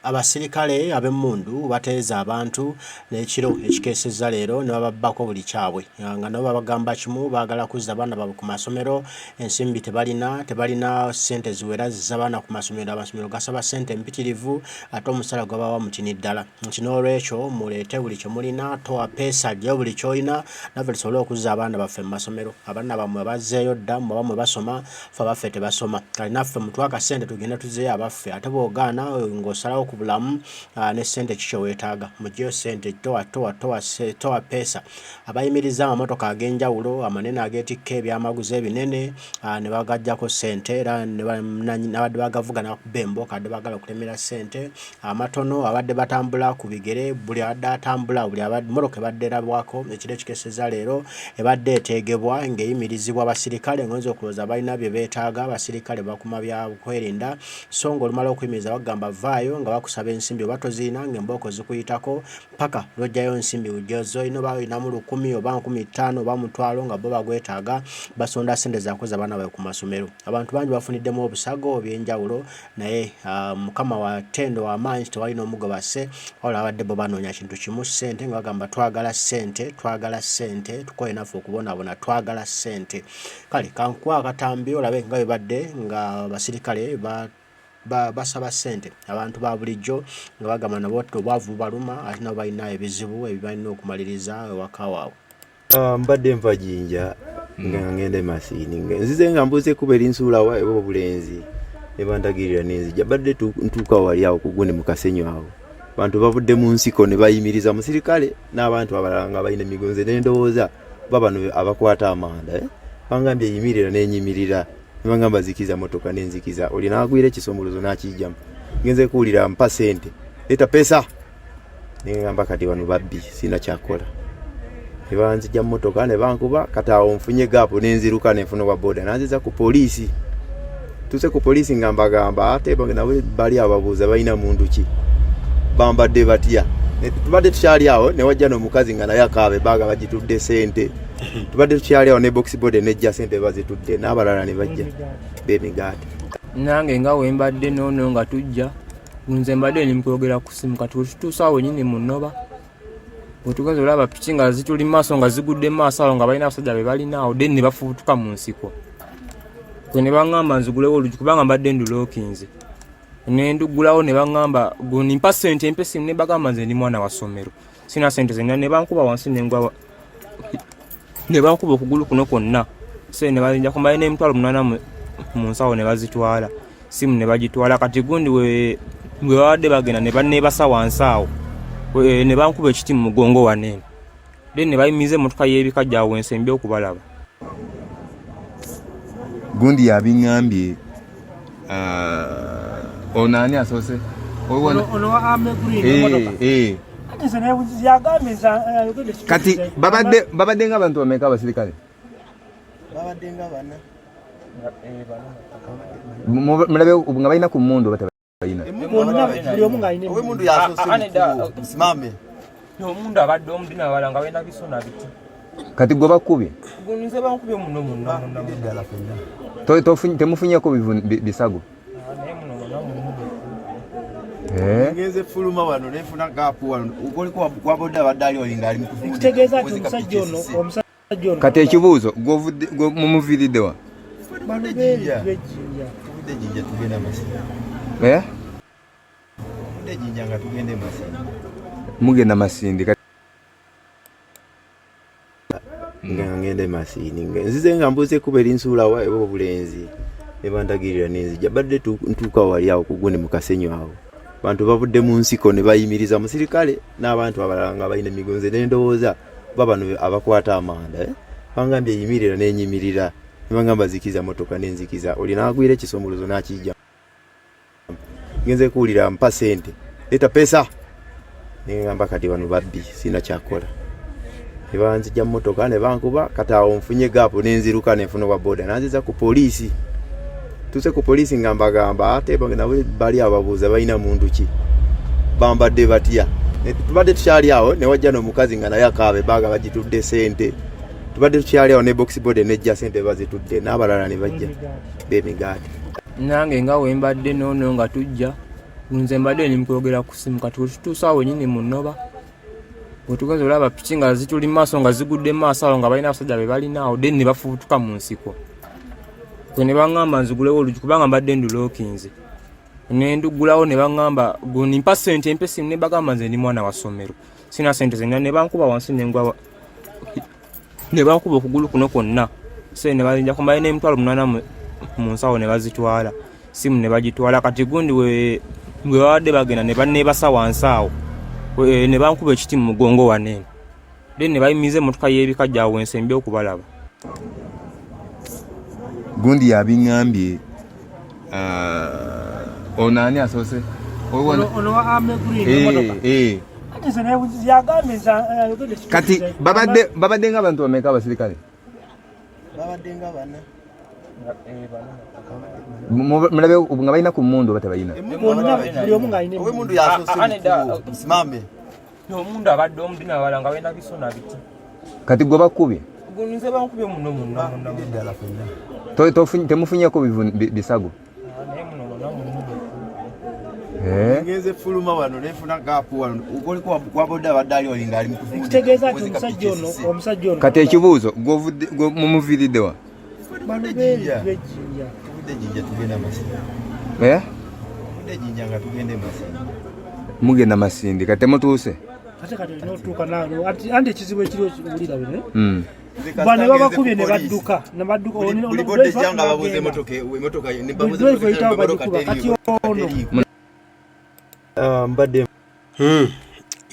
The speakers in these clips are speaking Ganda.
Abasirikale ab'emmundu bateeza abantu n'ekiro ekikeesezza leero ne bababbako buli kyabwe nga nabo babagamba kimu baagala kuzza abaana baabwe ku masomero ensimbi tebalina ssente ziwera zizza abaana ku masomero amasomero gasaba ssente mpitirivu ate omusala gwabawa mutini ddala nti n'olwekyo muleete buli kye mulina towa peesa ggyeyo buli ky'olina naffe tusobole okuzza abaana baffe mu masomero abaana bammwe bazzeeyo dda mu bamwe basoma ffe abaffe tebasoma kale naffe mutwaka ssente tugenda tuzzeeyo abaffe ate bw'ogaana ng'osalawo ku bulamu ne ssente kikyo weetaaga muggyeyo ssente towa peesa abayimiriza amamotoka ag'enjawulo amanene ageetikka ebyamaguzi ebinene ne bagajjako ssente era n'abadde bagavuga n'akuba emboka abadde baagala okulemera ssente amatono abadde batambula ku bigere buli abadde atambula buli motoka ebadde erabwako ekiro ekikeesezza leero ebadde eteegebwa ng'eyimirizibwa abasirikale ng'oyinza okulowooza balina bye beetaaga abasirikale bakuma bya kwerinda so ng'olumala okuyimiriza bagamba vaayo nga bakusaba ensimbi oba toziina ng'embooko zikuyitako paka lw'ojjayo ensimbi zoyina oba olinamu 10 oba 15 oba mutwalo nga bo bagwetaaga basonda ssente zakuza abaana baabwe ku masomero abantu bangi bafuniddemu obusago ebyenjawulo naye mukama wa ttendo w'amaanyi tewalina omugobasse wabula abadde bo banoonya kintu kimu ssente nga bagamba twagala ssente tukoye naffe okubonaabona twagala ssente kale kankuwa akatambi olabe nga bebadde nga abasirikale basaba ssente abantu ba bulijjo nga bagamba nabo obwavu baluma ate nabo balina ebizibu ebibalina okumaliriza ewaka waabwe. Mbadde nva Jinja nga ngende Masini nzize nga mbuze kuba erinsuula wa ebo obulenzi ne bandagirira nenzija badde ntuuka wali awo kugune mu kasenyo awo abantu bavudde mu nsiko ne bayimiriza musirikale n'abantu abalala nga balina emigonze n'endowooza babano abakwata amanda bangambye yimirira n'enyimirira Nibangamba zikiza motoka nenzikiza olina agwire ekisomolozo nakijjamu ngenze kuwulira mpa ssente leta pesa nengamba kati wano babbi sina kyakola nebanzijja motoka ne bankuba kati awo nfunye gapo nenziruka nenfuna wa boda nanziza ku poliisi tuse ku poliisi ngamba ate nawe bali ababuuza balina muntu ki bambadde batya tubadde tukyali awo ne wajja n'omukazi nga naye akaabe baga bagitudde ssente tubadde tukyali awo ne box board nejja ssente bazitudde n'abalala ne bajja b'emigaati nange nga wembadde noono nga tujja nze mbadde nimkwogera ku simu kati wetutuusa awo nyini mu nnoba wetugaze olaba piki nga zituli maaso nga zigudde maaso awo nga balina abasajja be balinaawo then ne bafubutuka mu nsiko kwe ne baŋŋamba nzigulewo olugi kubanga mbadde ndulookinze nendugulawo ne baŋŋamba nimpa ssente empesi ne bagamba nze ndi mwana wa ssomero sina ssente zenna ne bankuba wansi nengwa ne bankuba okugulu kuno kwonna se ne balinja kumbaye n'emitwalo 8 mu nsawo ne bazitwala simu ne bagitwala kati gundi bwe babadde bagenda ne bannebasa wansi awo ne bankuba ekiti mu mugongo wanene then ne bayimiza emmotoka y'ebikajja awo ensembye okubalaba gundi yabiŋŋambye onani asose ono ame green kati babadde nga abantu bameka abasirikale babadde nga bana mulabe nga balina ku mmundu batabalina omundu yasose simame omundu abadde omudina abalanga balina bisona biti kati gwe bakubye nze bankubye muno temufunyeko bisago ngeze fuluma wano nefuna gapu wano ukoliko kwa boda badali olinga ali mkufunde kitegeeza ati omusajja ono kati ekibuuzo mumuviriddewa Jinja tugenda Masindi Jinja nga tugende Masindi mugenda Masindi nga ngende Masindi nzize nga mbuze kuba erinsuula wa ebo obulenzi ne bandagirira nenzija badde ntuuka wali awo kugune mu kasenyo awo abantu bavudde mu nsiko ne bayimiriza musirikale n'abantu abalala nga balina emigonze n'endowooza babano abakwata amanda bangambye yimirira n'enyimirira nebangamba zikiza motoka nenzikiza olina agwire ekisomolozo nakijja ngenze kuwulira mpa ssente leta pesa nengamba kati wano babbi sina kyakola nebanzijja mu motoka ne bankuba kati awo nfunye gapo nenziruka nenfuna wa boda nanziza ku poliisi tuse ku poliisi ngamba ate nawe bali ababuuza balina muntu ki bambadde batya tubadde tukyali awo ne wajja n'omukazi nga naye akaabe baga bagitudde ssente tubadde tukyali awo ne box board nejja ssente bazitudde n'abalala ne bajja b'emigaati nange nga wembadde noono nga tujja nze mbadde nimkwogera ku simu kati wetutuusa awo nyini mu nnoba wetugenze olaba piki nga zituli maaso nga zigudde maaso awo nga balina abasajja be balina awo then ne bafubutuka mu nsiko kwe ne baŋŋamba nzigulewo olugi kubanga mbadde ndulookinze ne ndugulawo ne baŋŋamba nimpa ssente mpe simu ne bagamba nze ndi mwana wa ssomero sina ssente zenna ne bankuba wansi nengwa ne bankuba okugulu kuno kwonna se ne balinja kumala n'emitwalo 8 mu nsawo ne bazitwala simu ne bagitwala kati gundi we babadde bagenda ne banneebasa wansi awo ne bankuba ekiti mu mugongo wanene then ne bayimiza emmotoka y'ebikajja awo ensembye okubalaba gundi yabiŋŋambye ono ani asoose ono wa ame green kati babadde ng'abantu bameka abasirikale babadde nga bana mulabe nga balina ku mmundu oba tebalina omundu yasoose simame omundu abadde omudina abala nga balina bisona biti kati gwe bakubye nze bankubye muno temufunyeko bisago ngeze fuluma wano nefuna gapu wano ukoliko kwaboda abadali olinga ali mkufunde kitegeeza ati omusajja ono kati ekibuuzo mumuviiriddewa mugenda Masindi kati temutuuse kati notuuka naano anti ekizibu ekiri okiwulira bino bano babakubye ne badduka kati ono mbadde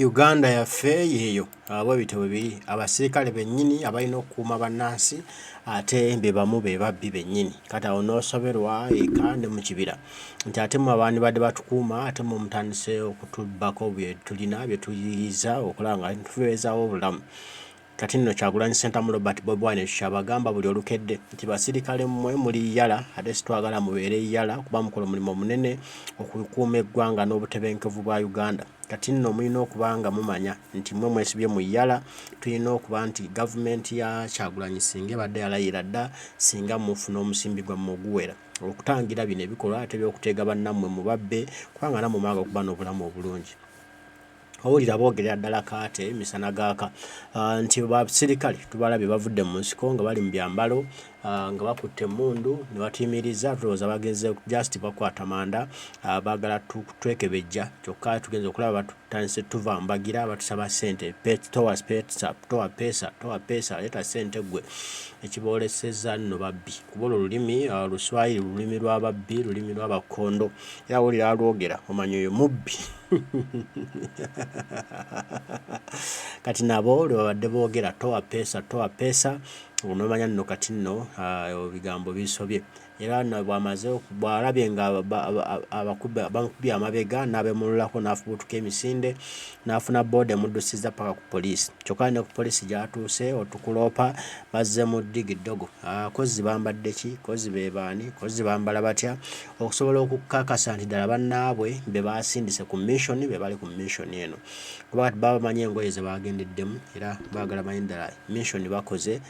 Uganda yaffe yeeyo abo bitabo biri abasirikale bennyini abalina okukuuma bannansi ate mbe bamu be babbi bennyini kati awo n'osoberwa eka ne mu kibira nti ate mu abaani badde batukuuma ate mu mutandise okutubbako bye tulina bye tuyiriza okulaba nga tubeezaawo obulamu kati nno Kyagulanyi Ssentamu Robert Bobi Wine kyabagamba buli olukedde nti basirikale mmwe muli yala ate sitwagala mubeere yala kuba mukola omulimu munene okukuuma eggwanga n'obutebenkevu bwa Uganda kati nno mulina okuba nga mumanya nti mmwe mwesibye mu yala tulina okuba nti gavumenti ya Kyagulanyi singa ebadde yalayira dda singa mufuna omusimbi gwammwe oguwera okutangira bino ebikolwa ate by'okuteega bannammwe mubabbe kubanga nammwe mwagala okuba n'obulamu obulungi owulira boogerera ddala kaate misana gaaka nti basirikale tubalabye bavudde mu nsiko nga bali mu byambalo nga bakutte emmundu ne batuyimiriza tulowooza bagenze just bakwata manda baagala twekebejja kyokka tugenze okulaba batutandise tuva mbagira batusaba ssente towa peesa leeta ssente gwe ekiboolesezza nno babbi kuba olwo lulimi Luswayiri lulimi lw'ababbi lulimi lw'abakondo era wulira alwogera omanya oyo mubbi kati nabo lwe babadde boogera towa peesa onomanya nno kati nno ebigambo bisobye era bwamaze bwalabye nga bamukubye amabega n'abemululako n'afubutuka emisinde n'afuna boodi emuddusiza paka ku poliisi kyokka ne ku poliisi gyatuuse otukuloopa bazze mu digiddogo kozi bambadde ki kozi beebaani kozi bambala batya okusobola okukakasa nti ddala bannaabwe be baasindise ku mission be bali ku mission eno kuba kati baba bamanyi engoye ze bagendeddemu era baagala manyi ddala mission bakoze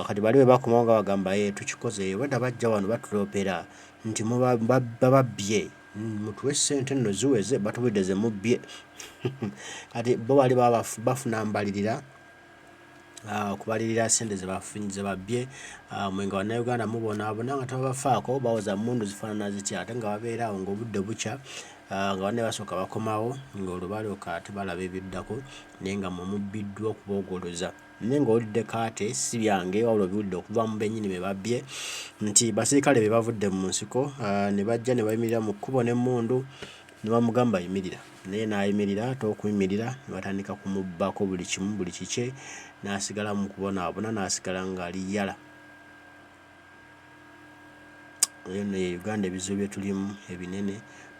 kati bali bwe bakomawo nga bagamba tukikoze wenda bajja wano batulopera nti bababbye mutuwe ssente nno ziweze batubidde ze mubbye kati bo bali bafuna mbalirira okubalirira ssente ze babbye mwenga Bannayuganda mubonaabona nga tabafaako bawoza mmundu zifaanana zitya ate nga babeera awo ng'obudde bukya nga banne basooka bakomawo ng'olwo balyoka ate balaba ebiddako naye nga mumubbiddwa okuboogoloza naye ng'olidde kaate si byange wabula biwulidde okuva mu bennyini be babbye nti basirikale be bavudde mu nsiko ne bajja ne bayimirira mu kkubo n'emmundu ne bamugamba yimirira naye n'ayimirira ate okuyimirira ne batandika kumubbako buli kimu buli kike n'asigala mu kubonaabona n'asigala ng'ali yala eyo ne Uganda ebizibu bye tulimu ebinene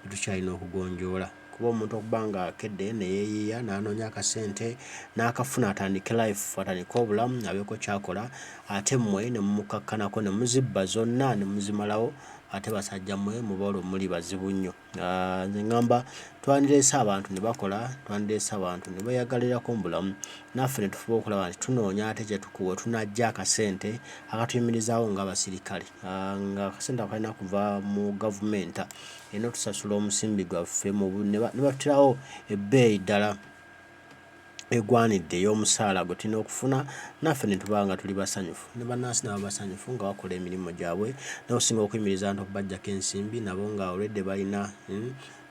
bitukyalina okugonjoola kuba omuntu okuba nga akedde ne yeeyiiya n'anoonya akasente n'akafuna atandike life atandike obulamu abeeko kyakola ate mmwe ne mumukakkanako ne muzibba zonna ne muzimalawo ate basajja mmwe muba olwo muli bazibu nnyo nze ngamba twandireese abantu ne bakola, twandireese abantu ne beyagalirako mu bulamu, naffe ne tufuba okulaba nti tunoonya ate kye tukuwe tunajja akasente akatuyimirizaawo ng'abasirikale, nga akasente akalina kuva mu gavumenti era tusasula omusimbi gwaffe ne batutirawo ebbeeyi ddala egwanidde ey'omusaala gwe tulina okufuna, naffe ne tuba nga tuli basanyufu, ne bannansi nabo basanyufu nga bakola emirimu gyabwe, n'okusinga okuyimiriza nti okubajjako ensimbi nabo nga olwedde balina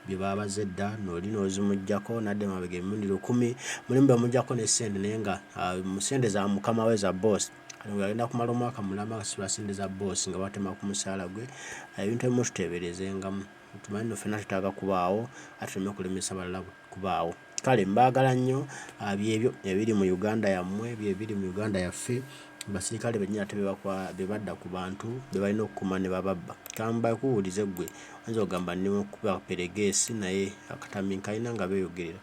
bye babaze dda n'oli n'ozimuggyako nadde mabega emirundi 1000 mulimu bamuggyako ne ssente naye nga mu ssente za mukama we za boss agenda kumala omwaka mulamba agasibula ssente za boss nga batema ku musaala gwe, ebintu ebimu tuteeberezengamu, tumanyi ffenna tutaaga kubaawo ate tuleme kulemesa balala kubaawo. Kale mbaagala nnyo byebyo ebiri mu Uganda yammwe, byebiri mu Uganda yaffe, basirikale bennyini ate be badda ku bantu be balina okukuma ne bababba. Kamba kuwulize ggwe ayinza okugamba ndi mu kuba peregeesi naye akatambi nkalina nga beeyogerera.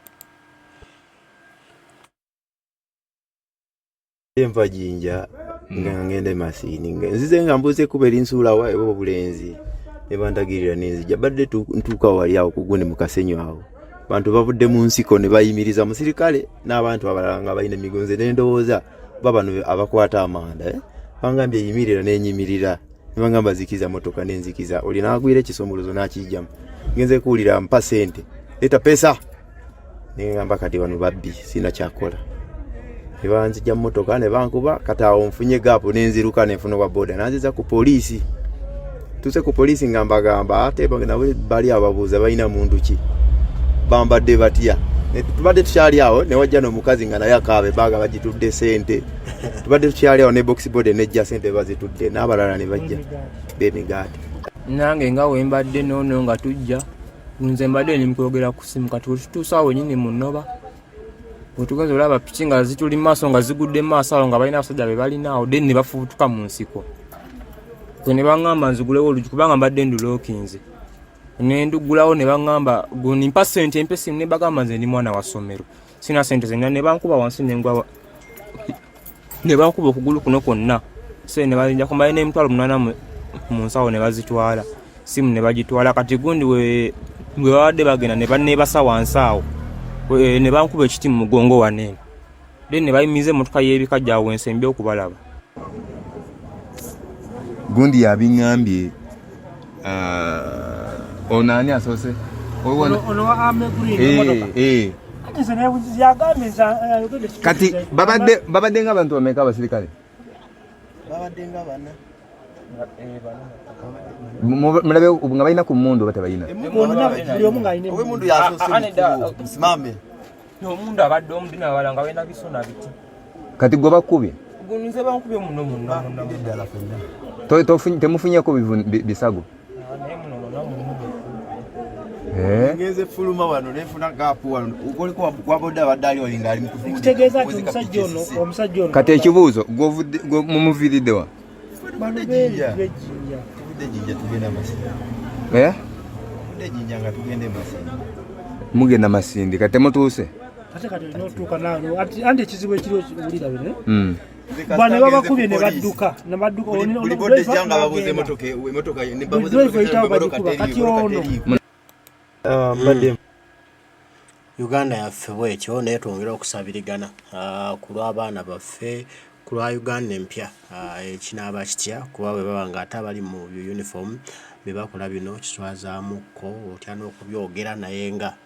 Enva jinja nga ngende masini nzize nga mbuze kuba erinsuula wa ebo obulenzi ne bandagirira nenzija badde ntuuka wali awo kugundi mu kasenyo awo bantu bavudde mu nsiko ne bayimiriza musirikale n'abantu abalala nga balina emigonze n'endowooza babano abakwata amanda bangambye yimirira n'enyimirira ne bangamba zikiza motoka n'enzikiza oli n'agwira ekisomolozo n'akijjamu ngenze kuwulira mpa ssente leta pesa ne ngamba kati bano babbi sina kyakola ne banzijja motoka ne bankuba kati awo nfunye gaapu n'enziruka n'enfuna wa boda nanziza ku poliisi tuse ku poliisi ngamba ate nawe bali ababuuza balina muntu ki bambadde batya tubadde tukyali awo ne wajja n'omukazi nga naye akaabe baaga bagitudde ssente tubadde tukyali awo ne box board nejja ssente bazitudde n'abalala ne bajja b'emigaati nange nga wembadde noono nga tujja nze mbadde ni mukwogera ku simu kati wetutuusa awo nyini mu nnoba wetugenze olaba piki nga zituli maaso nga zigudde maaso awo nga balina abasajja be balina awo then ne bafubutuka mu nsiko kwe ne baŋŋamba nzigulewo olugi kubanga mbadde ndulookinze ne ndugulawo ne baŋŋamba nimpa ssente mpe simu ne bagamba nze ndi mwana wa ssomero sina ssente zenna ne bankuba wansi nengwa ne bankuba okugulu kuno kwonna se ne balinja kumala n'emitwalo 8 mu nsawo ne bazitwala simu ne bagitwala kati gundi we babadde bagenda ne bannebasa wansi awo ne bankuba ekiti mu mugongo wanene then ne bayimiza emmotoka y'ebikajja awo ensembye okubalaba gundi yabiŋŋambye onani asose ono wa ame green kati babadde nga abantu bameka abasirikale mulabe nga balina ku mmundu batabalina omundu abadde omundi nabala nga balina bisona biti kati gwe bakubye nze bankubye muno temufunyeko bisago ngeze fuluma wano nefuna gaapu wano ukoliko kwa boda abadali olinga ali mukufunga kitegeeza nti omusajja ono kati ekibuuzo mumuviiriddewa jinja tugenda masindi jinja nga tugende masindi mugenda masindi kati temutuuse ate kati olinotuuka naalo andi ekizibu ekiri olira bene bane babakubye ne badduka olibodde janga babuze emotoka ne babuze kati ono Uganda yaffe bwekyo naye twongera okusabirigana ku lw'abaana baffe ku lwa Uganda empya ekinaaba kitya kuba bwe baba nga ate abali mu uniform be bakola bino kiswazaamuko otya n'okubyogera naye nga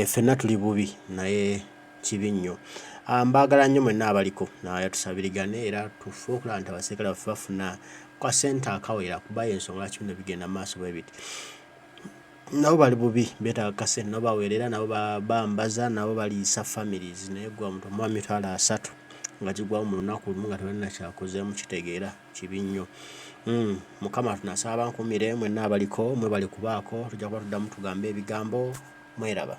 ffenna tuli bubi naye kibi nnyo. Mbaagala nnyo mwenna abaliko naye tusabirigane era tufe okulaba nti abasirikale baffe bafuna kwa ssente akawera kuba ensonga lwaki bino bigenda maaso bwe biti. Nabo bali bubi beetaaga kasente nabo baweerera nabo bambaza nabo baliisa families naye gwa muntu mu mitwalo 3 nga gigwawo mu lunaku lumu nga tebalina kyakozeemu kitegeera kibi nnyo. Mukama tunasaba nkumire mwenna abaliko mwe bali kubaako tujja kuba tuddamu tugambe ebigambo mweraba.